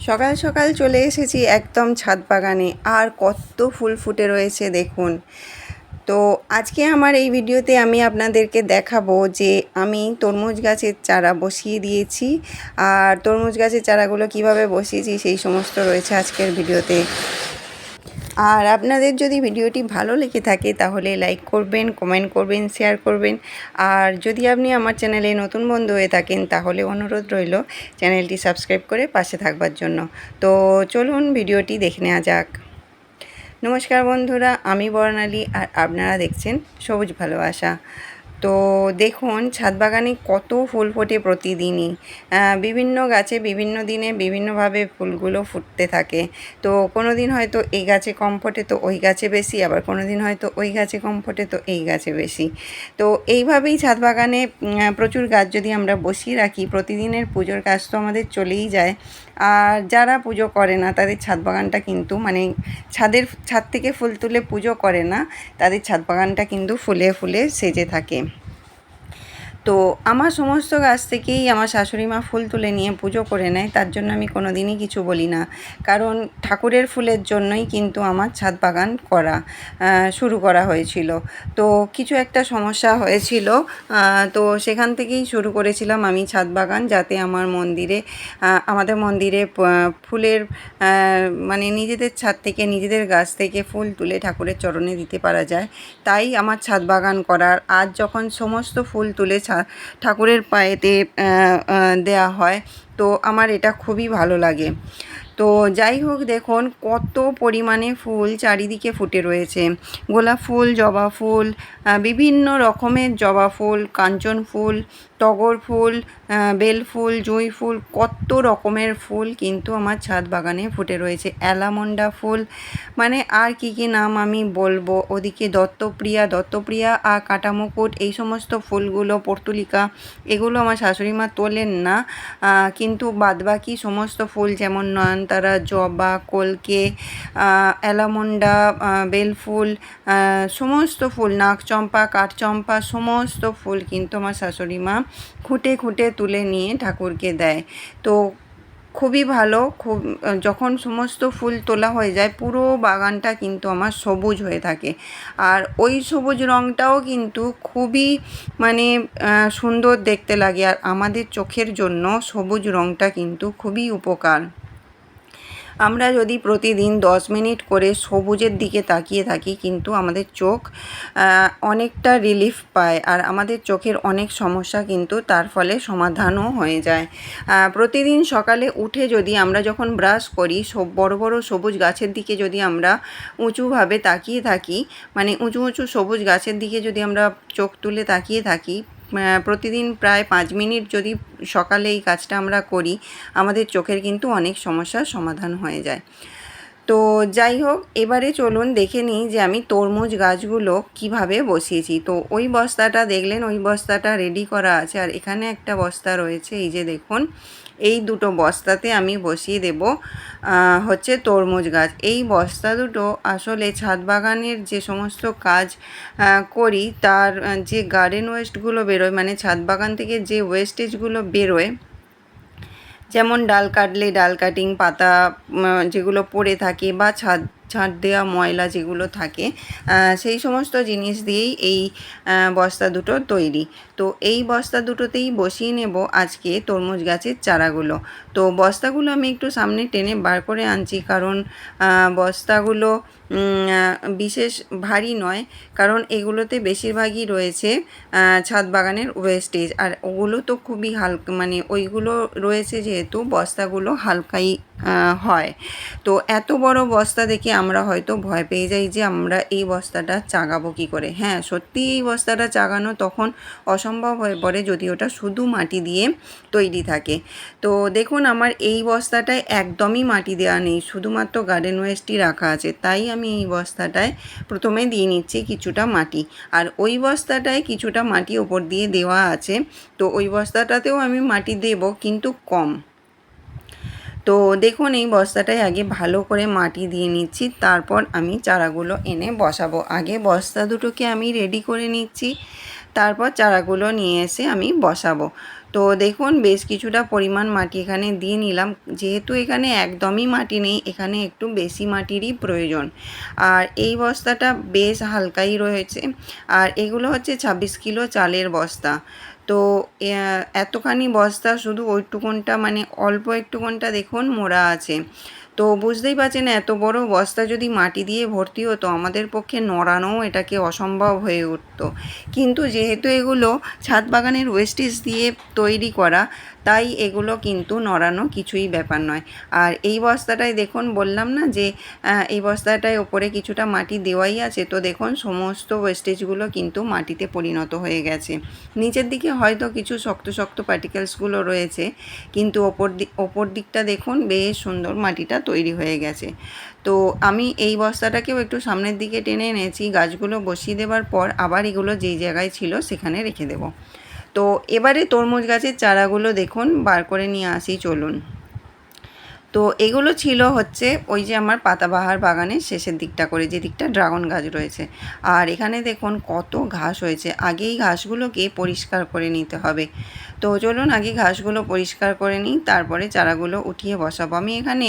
সকাল সকাল চলে এসেছি একদম ছাদ বাগানে, আর কত ফুল ফুটে রয়েছে দেখুন। তো আজকে আমার এই ভিডিওতে আমি আপনাদেরকে দেখাবো যে আমি তরমুজ গাছের চারা বসিয়ে দিয়েছি, আর তরমুজ গাছের চারাগুলো কিভাবে বসিয়েছি সেই সমস্ত রয়েছে আজকের ভিডিওতে। আর আপনাদের যদি ভিডিওটি ভালো লেগে থাকে তাহলে লাইক করবেন, কমেন্ট করবেন, শেয়ার করবেন। আর যদি আপনি আমার চ্যানেলে নতুন বন্ধু হয়ে থাকেন তাহলে অনুরোধ রইল চ্যানেলটি সাবস্ক্রাইব করে পাশে থাকবার জন্য। তো চলুন ভিডিওটি দেখে নেওয়া যাক। নমস্কার বন্ধুরা, আমি বর্ণালী আর আপনারা দেখছেন সবুজ ভালোবাসা। তো দেখুন ছাদ বাগানে কত ফুল ফোটে প্রতিদিনই। বিভিন্ন গাছে বিভিন্ন দিনে বিভিন্নভাবে ফুলগুলো ফুটতে থাকে। তো কোনো দিন হয়তো এই গাছে কম ফোটে তো ওই গাছে বেশি, আবার কোনো দিন হয়তো ওই গাছে কম ফোটে তো এই গাছে বেশি। তো এইভাবেই ছাদ বাগানে প্রচুর গাছ যদি আমরা বসিয়ে রাখি, প্রতিদিনের পুজোর কাজ তো আমাদের চলেই যায়। আর যারা পুজো করে না তাদের ছাদ বাগানটা কিন্তু ছাদ থেকে ফুল তুলে পুজো করে না, তাদের ছাদ বাগানটা কিন্তু ফুলে ফুলে সেজে থাকে। তো আমার সমস্ত গাছ থেকেই আমার শাশুড়ি মা ফুল তুলে নিয়ে পুজো করে নেয়, তার জন্য আমি কোনো দিনই কিছু বলি না। কারণ ঠাকুরের ফুলের জন্যই কিন্তু আমার ছাদ বাগান শুরু করা হয়েছিল। তো কিছু একটা সমস্যা হয়েছিল, তো সেখান থেকেই শুরু করেছিলাম আমি ছাদ বাগান, যাতে আমাদের মন্দিরে ফুলের মানে নিজেদের ছাদ থেকে নিজেদের গাছ থেকে ফুল তুলে ঠাকুরের চরণে দিতে পারা যায়। তাই আমার ছাদ বাগান করার। আজ যখন সমস্ত ফুল তুলে ঠাকুরের পায়েতে দেয়া হয়, তো আমার এটা খুবই ভালো লাগে। তো যাই হোক, দেখুন কত পরিমাণে ফুল চারিদিকে ফুটে রয়েছে। গোলাপ ফুল, জবা ফুল, বিভিন্ন রকমের জবা ফুল, কাঞ্চন ফুল, টগর ফুল, বেল ফুল, জুঁই ফুল, কত রকমের ফুল কিন্তু আমার ছাদ বাগানে ফুটে রয়েছে। অ্যালামন্ডা ফুল, মানে আর কি কি নাম আমি বলবো। ওদিকে দত্তপ্রিয়া আর কাঁটামুকুট, এই সমস্ত ফুলগুলো, পর্তুলিকা, এগুলো আমার শাশুড়ি মা তোলেন না। কিন্তু বাদবাকি সমস্ত ফুল যেমন নয়নতারা, জবা, কলকে, অ্যালামন্ডা, বেলফুল, সমস্ত ফুল, নাকচম্পা, কাঠচম্পা, সমস্ত ফুল কিন্তু আমার শাশুড়ি মা খুঁটে খুঁটে তুলে নিয়ে ঠাকুরকে দেয়। তো খুবই ভালো। যখন সমস্ত ফুল তোলা হয়ে যায়, পুরো বাগানটা কিন্তু আমার সবুজ হয়ে থাকে। আর ওই সবুজ রঙটাও কিন্তু খুবই মানে সুন্দর দেখতে লাগে। আর আমাদের চোখের জন্য সবুজ রঙটা কিন্তু খুবই উপকার। আমরা যদি প্রতিদিন 10 মিনিট করে সবুজের দিকে তাকিয়ে থাকি, কিন্তু আমাদের চোখ অনেকটা রিলিফ পায়, আর আমাদের চোখের অনেক সমস্যা কিন্তু তার ফলে সমাধানও হয়ে যায়। প্রতিদিন সকালে উঠে যদি আমরা যখন ব্রাশ করি, বড় বড় সবুজ গাছের দিকে যদি আমরা উঁচুভাবে তাকিয়ে থাকি, মানে উঁচু উঁচু সবুজ গাছের দিকে যদি আমরা চোখ তুলে তাকিয়ে থাকি, প্রতিদিন প্রায় 5 মিনিট যদি সকালে এই কাজটা আমরা করি, আমাদের চোখের কিন্তু অনেক সমস্যার সমাধান হয়ে যায়। তো যাই হোক, এবারে চলুন দেখে নিই যে আমি তরমুজ গাছগুলো কিভাবে বসিয়েছি। তো ওই বস্তাটা দেখলেন, ওই বস্তাটা রেডি করা আছে, আর এখানে একটা বস্তা রয়েছে, এই যে দেখুন। এই দুটো বস্তাতে আমি বসিয়ে দেব হচ্ছে তরমুজ গাছ। এই বস্তা দুটো আসলে ছাদ বাগানের যে সমস্ত কাজ করি তার যে গার্ডেন ওয়েস্টগুলো বেরোয়, মানে ছাদ বাগান থেকে যে ওয়েস্টেজগুলো বেরোয়, যেমন ডাল কাটলে ডাল কাটিং, পাতা যেগুলো পড়ে থাকে, বা ঝাঁট দেওয়া ময়লা যেগুলো থাকে, সেই সমস্ত জিনিস দিয়েই এই বস্তা দুটো তৈরি। তো এই বস্তা দুটোতেই বসিয়ে নেব আজকে তরমুজ গাছের চারাগুলো। তো বস্তাগুলো আমি একটু সামনে টেনে বার করে আনছি, কারণ বস্তাগুলো বিশেষ ভারী নয়, কারণ এগুলোতে বেশিরভাগই রয়েছে ছাদ বাগানের ওয়েস্টেজ। আর ওগুলো তো খুবই হালকা, মানে ওইগুলো রয়েছে যেহেতু, বস্তাগুলো হালকাই হয়। তো এত বড় বস্তা দেখে আমরা হয়তো ভয় পেয়ে যাই যে আমরা এই বস্তাটা চাগাবো কী করে। হ্যাঁ, সত্যি এই বস্তাটা চাগানো তখন অসম্ভব হয়ে পড়ে যদি ওটা শুধু মাটি দিয়ে তৈরি থাকে। তো দেখুন, আমার এই বস্তাটায় একদমই মাটি দেওয়া নেই, শুধুমাত্র গার্ডেন ওয়েস্টই রাখা আছে। তাই আমি এই বস্তাটায় প্রথমে দিয়ে নিচ্ছি কিছুটা মাটি, আর ওই বস্তাটায় কিছুটা মাটি ওপর দিয়ে দেওয়া আছে। তো ওই বস্তাটাতেও আমি মাটি দেব, কিন্তু কম। তো দেখুন, এই বস্তাটায় আগে ভালো করে মাটি দিয়ে নিচ্ছি, তারপর আমি চারাগুলো এনে বসাবো। আগে বস্তা দুটোকে আমি রেডি করে নিচ্ছি, তারপর চারাগুলো নিয়ে এসে আমি বসাবো। তো তো দেখুন বেশ কিছুটা পরিমাণ মাটি এখানে দিয়ে নিলাম। যেহেতু এখানে একদমই মাটি নেই, এখানে একটু বেশি মাটিরই প্রয়োজন। আর এই বস্তাটা বেশ হালকাই রয়েছে। আর এগুলো হচ্ছে 26 কিলো চালের বস্তা। তো এতখানি বস্তা শুধু ওইটুকুনটা মানে অল্প একটুকুনটা দেখুন মোড়া আছে। তো বুঝতেই পারছেন এত বড় বস্তা যদি মাটি দিয়ে ভর্তি হতো আমাদের পক্ষে নড়ানোও এটাকে অসম্ভব হয়ে উঠতো। কিন্তু যেহেতু এগুলো ছাদ বাগানের ওয়েস্টেজ দিয়ে তৈরি করা, তাই এগুলো কিন্তু নড়ানো কিছুই ব্যাপার নয়। আর এই বস্তাটায় দেখুন বললাম না যে এই বস্তাটায় ওপরে কিছুটা মাটি দেওয়াই আছে। তো দেখুন সমস্ত ওয়েস্টেজগুলো কিন্তু মাটিতে পরিণত হয়ে গেছে। নিচের দিকে হয়তো কিছু শক্ত শক্ত পার্টিকেলসগুলো রয়েছে, কিন্তু ওপর দিকটা দেখুন বেশ সুন্দর মাটিটা তৈরি হয়ে গেছে। তো আমি এই বস্তাটাকেও একটু সামনের দিকে টেনে এনেছি। গাছগুলো বসিয়ে দেওয়ার পর আবার এগুলো যেই জায়গায় ছিল সেখানে রেখে দেব। তো এবারে তরমুজ গাছের চারাগুলো দেখুন বার করে নিয়ে আসি চলুন। তো এগুলো ছিল হচ্ছে ওই যে আমার পাতাবাহার বাগানের শেষের দিকটা করে, যে দিকটা ড্রাগন গাছ রয়েছে। আর এখানে দেখুন কত ঘাস হয়েছে। আগেই ঘাসগুলোকে পরিষ্কার করে নিতে হবে। তো চলুন আগে ঘাসগুলো পরিষ্কার করে নিই, তারপরে চারাগুলো উঠিয়ে বসাবো। আমি এখানে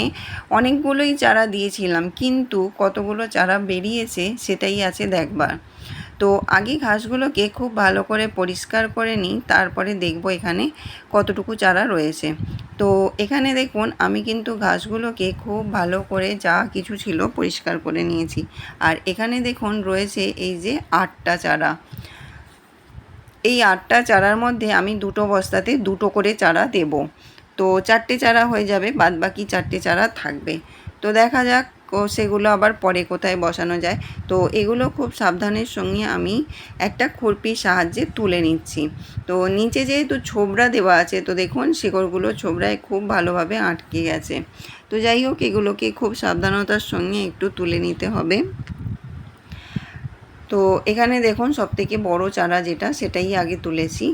অনেকগুলোই চারা দিয়েছিলাম, কিন্তু কতগুলো চারা বেরিয়েছে সেটাই আছে দেখবার। তো আগে ঘাসগুলোকে খুব ভালো করে পরিষ্কার করে নিই, তারপরে দেখব এখানে কতটুকু চারা রয়েছে। তো এখানে দেখুন আমি কিন্তু ঘাসগুলোকে খুব ভালো করে যা কিছু ছিল পরিষ্কার করে নিয়েছি। আর এখানে দেখুন রয়েছে এই যে 8টা চারা। এই 8টা চারার মধ্যে আমি দুটো বস্তাতে দুটো করে চারা দেব। তো 4টে চারা হয়ে যাবে, বাদবাকি 4টে চারা থাকবে। তো দেখা যাক সেগুলো আবার পরে কোথায় বসানো যায়। তো এগুলো খুব সাবধানের সঙ্গে আমি একটা খুরপির সাহায্যে তুলে নিচ্ছি। তো নিচে যেহেতু ছোবড়া দেওয়া আছে, তো দেখুন শিকড়গুলো ছোবড়ায় খুব ভালোভাবে আটকে গেছে। তো যাই হোক এগুলোকে খুব সাবধানতার সঙ্গে একটু তুলে নিতে হবে। তো এখানে দেখুন সবথেকে বড় চারা যেটা সেটাই আগে তুলেছি।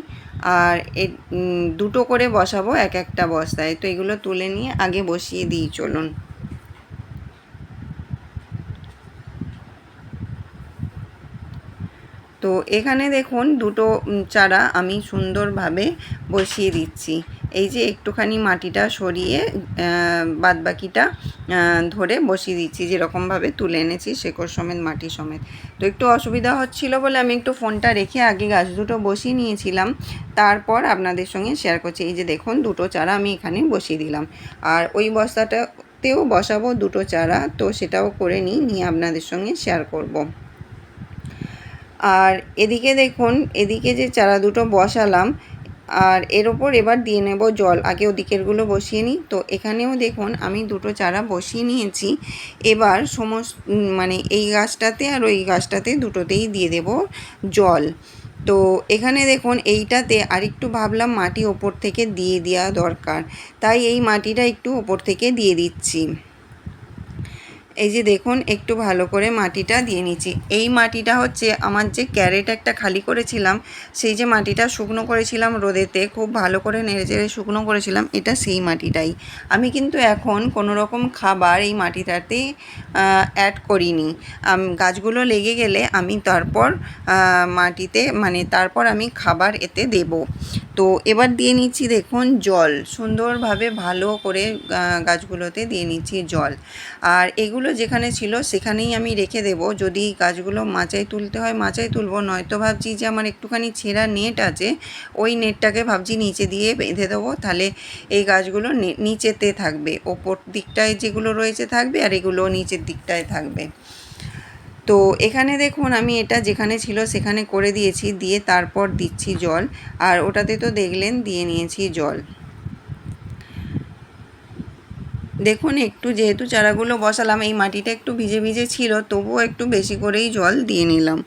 আর দুটো করে বসাবো একটা বস্তায়। তো এগুলো তুলে নিয়ে আগে বসিয়ে দিই চলুন। তো এখানে দেখুন দুটো চারা আমি সুন্দরভাবে বসিয়ে দিচ্ছি। এই যে একটুখানি মাটিটা সরিয়ে বাদবাকিটা ধরে বসিয়ে দিচ্ছি, যেরকমভাবে তুলে এনেছি শেকড় সমেত মাটি সমেত। তো একটু অসুবিধা হচ্ছিলো বলে আমি একটু ফোনটা রেখে আগে গাছ দুটো বসিয়ে নিয়েছিলাম, তারপর আপনাদের সঙ্গে শেয়ার করছি। এই যে দেখুন দুটো চারা আমি এখানে বসিয়ে দিলাম। আর ওই বস্তাটাতেও বসাবো দুটো চারা, তো সেটাও করে নিয়ে আপনাদের সঙ্গে শেয়ার করব। আর এদিকে দেখুন এদিকে যে চারা দুটো বসালাম, আর এর ওপর এবার দিয়ে নেব জল। আগে ওদিকেরগুলো বসিয়ে নিই। তো এখানেও দেখুন আমি দুটো চারা বসিয়ে নিয়েছি। এবার মানে এই গাছটাতে আর ওই গাছটাতে দুটোতেই দিয়ে দেব জল। তো এখানে দেখুন এইটাতে আরেকটু ভাবলাম মাটি ওপর থেকে দিয়ে দেওয়া দরকার, তাই এই মাটিটা একটু ওপর থেকে দিয়ে দিচ্ছি। এই যে দেখুন একটু ভালো করে মাটিটা দিয়ে নিচ্ছি। এই মাটিটা হচ্ছে আমার যে ক্যারেট একটা খালি করেছিলাম, সেই যে মাটিটা শুকনো করেছিলাম রোদেতে, খুব ভালো করে নেড়েচেড়ে শুকনো করেছিলাম, এটা সেই মাটিটাই। আমি কিন্তু এখন কোনো রকম খাবার এই মাটিটাতে অ্যাড করিনি। গাছগুলো লেগে গেলে আমি তারপর মাটিতে তারপর আমি খাবার এতে দেব। তো এবার দিয়ে নিচ্ছি দেখুন জল, সুন্দরভাবে ভালো করে গাছগুলোতে দিয়ে নিচ্ছি জল। আর এগুলো যেখানে ছিল সেখানেই আমি রেখে দেব। যদি গাছগুলো মাচায় তুলতে হয় মাচায় তুলব, নয়তো ভাবছি যে আমার একটুখানি ছেঁড়া নেট আছে, ওই নেটটাকে ভাবছি নিচে দিয়ে বেঁধে দেবো, তাহলে এই গাছগুলো নিচেতে থাকবে। ওপর দিকটায় যেগুলো রয়েছে থাকবে, আর এগুলো নিচের দিকটায় থাকবে। তো এখানে দেখুন আমি এটা যেখানে ছিল সেখানে করে দিয়েছি, দিয়ে তারপর দিচ্ছি জল। আর ওটাতে তো দেখলেন দিয়ে নিয়েছি জল। দেখুন একটু যেহেতু চারাগুলো বসালাম এই মাটিটা একটু ভিজে ভিজে ছিল, তবুও একটু বেশি করেই জল দিয়ে নিলাম।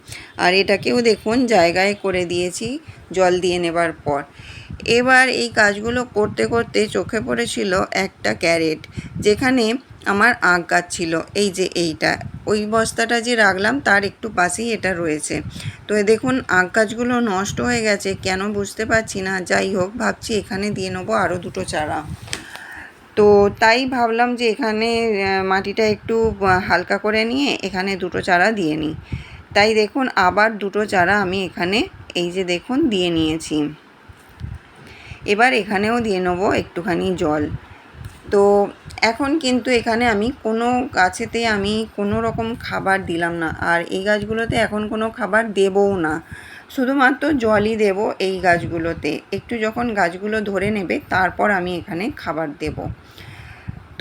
আর এটাকেও দেখুন জায়গায় করে দিয়েছি জল দিয়ে নেবার পর। এবার এই কাজগুলো করতে করতে চোখে পড়েছিল একটা ক্যারেট, যেখানে আমার আখ গাছ ছিল। এই যে এইটা, ওই বস্তাটা যে রাখলাম তার একটু পাশেই এটা রয়েছে। তো দেখুন আখ গাছগুলো নষ্ট হয়ে গেছে, কেন বুঝতে পারছি না। যাই হোক ভাবছি এখানে দিয়ে নেবো আরও দুটো চারা। তো তাই ভাবলাম যে এখানে মাটিটা একটু হালকা করে নিয়ে এখানে দুটো চারা দিয়ে নিই। তাই দেখুন আবার দুটো চারা আমি এখানে এই যে দেখুন দিয়ে নিয়েছি। এবার এখানেও দিয়ে নেবো একটুখানি জল। তো এখন কিন্তু এখানে আমি কোনো গাছেতে আমি কোনো রকম খাবার দিলাম না, আর এই গাছগুলোতে এখন কোনো খাবার দেবও না, শুধুমাত্র জলই দেব এই গাছগুলোতে। একটু যখন গাছগুলো ধরে নেবে তারপর আমি এখানে খাবার দেব।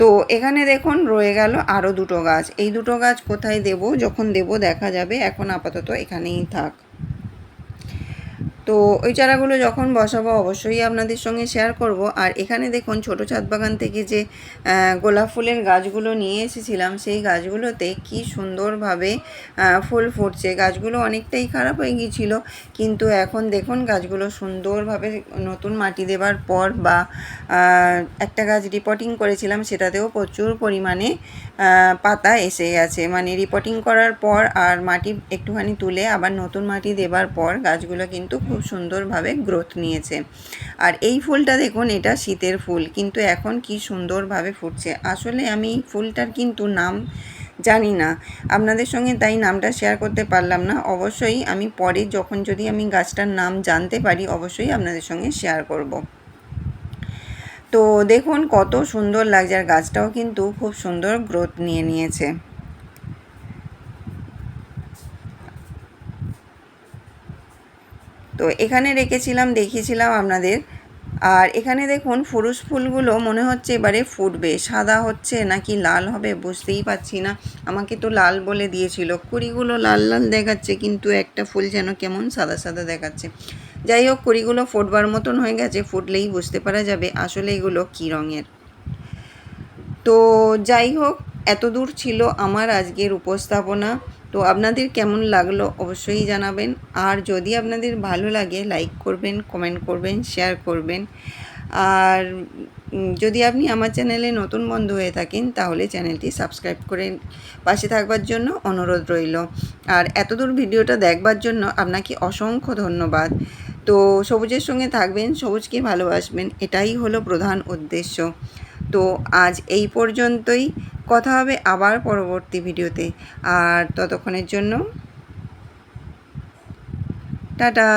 তো এখানে দেখুন রয়ে গেল আরও দুটো গাছ। এই দুটো গাছ কোথায় দেব, যখন দেব দেখা যাবে, এখন আপাতত এখানেই থাক। তো ওই চারাগুলো যখন বসাবো অবশ্যই আপনাদের সঙ্গে শেয়ার করব। আর এখানে দেখুন ছোটো ছাদ বাগান থেকে যে গোলাপ ফুলের গাছগুলো নিয়ে এসেছিলাম, সেই গাছগুলোতে কি সুন্দরভাবে ফুল ফুটছে। গাছগুলো অনেকটাই খারাপ হয়ে গিয়েছিল, কিন্তু এখন দেখুন গাছগুলো সুন্দরভাবে নতুন মাটি দেবার পর, বা একটা গাছ রিপোর্টিং করেছিলাম সেটাতেও প্রচুর পরিমাণে পাতা এসে গেছে। মানে রিপোর্টিং করার পর আর মাটি একটুখানি তুলে আবার নতুন মাটি দেবার পর গাছগুলো কিন্তু খুব সুন্দরভাবে গ্রোথ নিয়েছে। আর এই ফুলটা দেখুন, এটা শীতের ফুল, কিন্তু এখন কি সুন্দরভাবে ফুটছে। আসলে আমি ফুলটার কিন্তু নাম জানি না আপনাদের সঙ্গে, তাই নামটা শেয়ার করতে পারলাম না। অবশ্যই আমি পরে যখন যদি আমি গাছটার নাম জানতে পারি অবশ্যই আপনাদের সঙ্গে শেয়ার করব। তো দেখুন কত সুন্দর লাগছে, আর গাছটাও কিন্তু খুব সুন্দর গ্রোথ নিয়ে নিয়েছে। তো এখানে রেখেছিলাম, দেখিয়েছিলাম আপনাদের। আর এখানে দেখুন ফুরুষ ফুলগুলো মনে হচ্ছে এবারে ফুটবে, সাদা হচ্ছে নাকি লাল হবে বুঝতেই পারছি না। আমাকে তো লাল বলে দিয়েছিল, কুড়িগুলো লাল লাল দেখাচ্ছে, কিন্তু একটা ফুল যেন কেমন সাদা সাদা দেখাচ্ছে। যাই হোক, কুড়িগুলো ফুটবার মতন হয়ে গেছে, ফুটলেই বুঝতে পারা যাবে আসলে এগুলো কী রঙের। তো যাই হোক, এত দূর ছিল আমার আজকের উপস্থাপনা। তো আপনাদের কেমন লাগলো অবশ্যই জানাবেন। আর যদি আপনাদের ভালো লাগে লাইক করবেন, কমেন্ট করবেন, শেয়ার করবেন। আর যদি আপনি আমার চ্যানেলে নতুন বন্ধু হয়ে থাকেন তাহলে চ্যানেলটি সাবস্ক্রাইব করে পাশে থাকবার জন্য অনুরোধ রইল। আর এতদূর ভিডিওটা দেখবার জন্য আপনাকে অসংখ্য ধন্যবাদ। তো সবুজের সঙ্গে থাকবেন, সবুজকে ভালোবাসবেন, এটাই হলো প্রধান উদ্দেশ্য। তো আজ এই পর্যন্তই, কথা হবে আবার পরবর্তী ভিডিওতে। আর ততক্ষণের জন্য টাটা।